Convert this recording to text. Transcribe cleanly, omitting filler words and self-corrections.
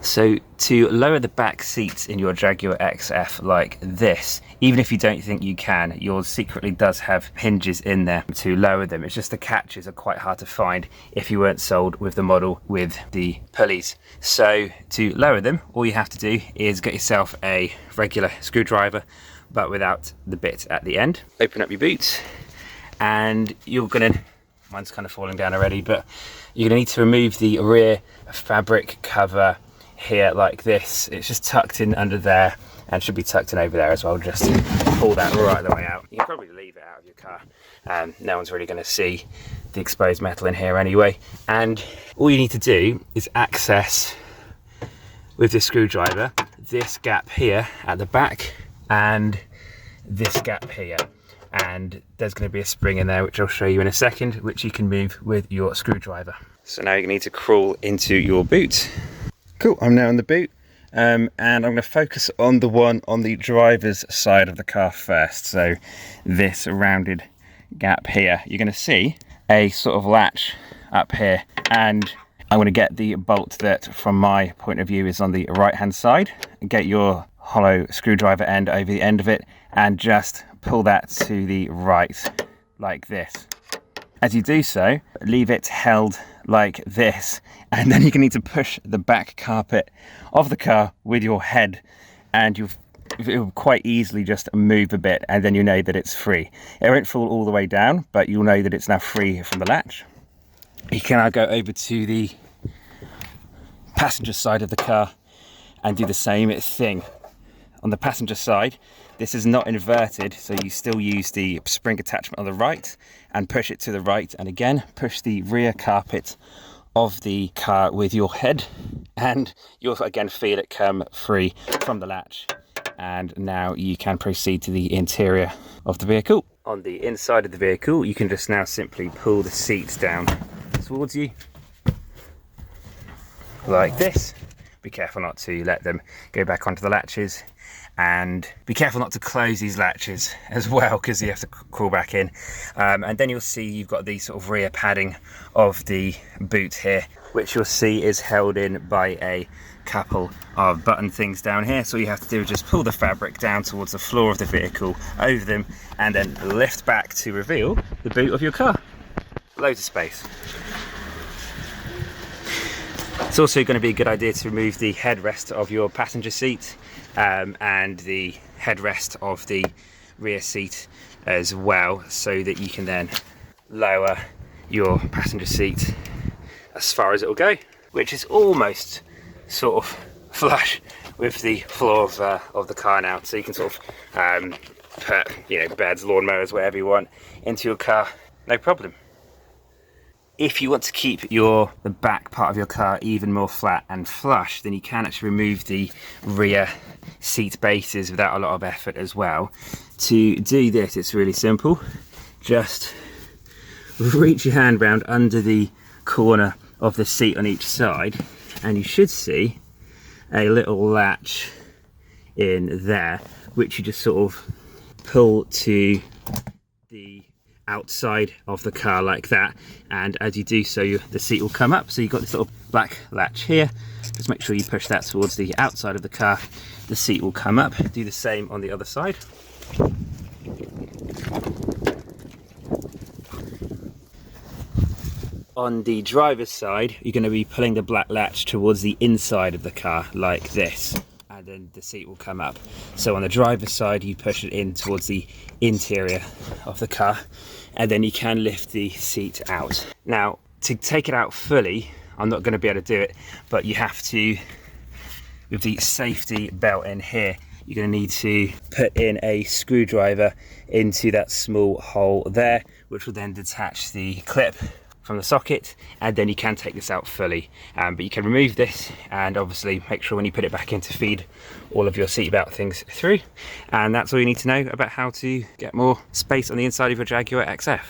So to lower the back seats in your Jaguar XF like this, even if you don't think you can, yours secretly does have hinges in there to lower them. It's just the catches are quite hard to find if you weren't sold with the model with the pulleys. So to lower them, all you have to do is get yourself a regular screwdriver, but without the bit at the end. Open up your boot, and you're gonna, mine's kind of falling down already, but you're gonna need to remove the rear fabric cover here like this. It's just tucked in under there and should be tucked in over there as well. Just pull that right the way out. You can probably leave it out of your car. No one's really going to see the exposed metal in here anyway. And all you need to do is access with this screwdriver this gap here at the back and this gap here. And there's going to be a spring in there, which I'll show you in a second, which you can move with your screwdriver. So now you need to crawl into your boot. Cool, I'm now in the boot, and I'm going to focus on the one on the driver's side of the car first. So this rounded gap here, you're going to see a sort of latch up here, and I'm going to get the bolt that from my point of view is on the right hand side. Get your hollow screwdriver end over the end of it and just pull that to the right like this. As you do so, leave it held like this, and then you're going to need to push the back carpet of the car with your head, and you'll quite easily just move a bit, and then you know that it's free. It won't fall all the way down, but you'll know that it's now free from the latch. You can now go over to the passenger side of the car and do the same thing. On the passenger side, this is not inverted, so you still use the spring attachment on the right and push it to the right, and again push the rear carpet of the car with your head, and you'll again feel it come free from the latch. And now you can proceed to the interior of the vehicle. On the inside of the vehicle, you can just now simply pull the seats down towards you like this. Be careful not to let them go back onto the latches, and be careful not to close these latches as well, because you have to crawl back in. And then you'll see you've got the sort of rear padding of the boot here, which you'll see is held in by a couple of button things down here. So all you have to do is just pull the fabric down towards the floor of the vehicle, over them, and then lift back to reveal the boot of your car. Loads of space. It's also going to be a good idea to remove the headrest of your passenger seat and the headrest of the rear seat as well, so that you can then lower your passenger seat as far as it will go, which is almost sort of flush with the floor of the car now. So you can sort of put, you know, beds, lawnmowers, whatever you want into your car, no problem. If you want to keep the back part of your car even more flat and flush, then you can actually remove the rear seat bases without a lot of effort as well. To do this, it's really simple. Just reach your hand round under the corner of the seat on each side, and you should see a little latch in there, which you just sort of pull to the outside of the car like that, and as you do so the seat will come up. So you've got this little black latch here, just make sure you push that towards the outside of the car, the seat will come up. Do the same on the other side. On the driver's side, you're going to be pulling the black latch towards the inside of the car like this, and then the seat will come up. So on the driver's side, you push it in towards the interior of the car, and then you can lift the seat out. Now, to take it out fully, I'm not going to be able to do it, but you have to, with the safety belt in here, you're going to need to put in a screwdriver into that small hole there, which will then detach the clip from the socket, and then you can take this out fully. But you can remove this, and obviously make sure when you put it back in to feed all of your seatbelt things through. And that's all you need to know about how to get more space on the inside of your Jaguar XF.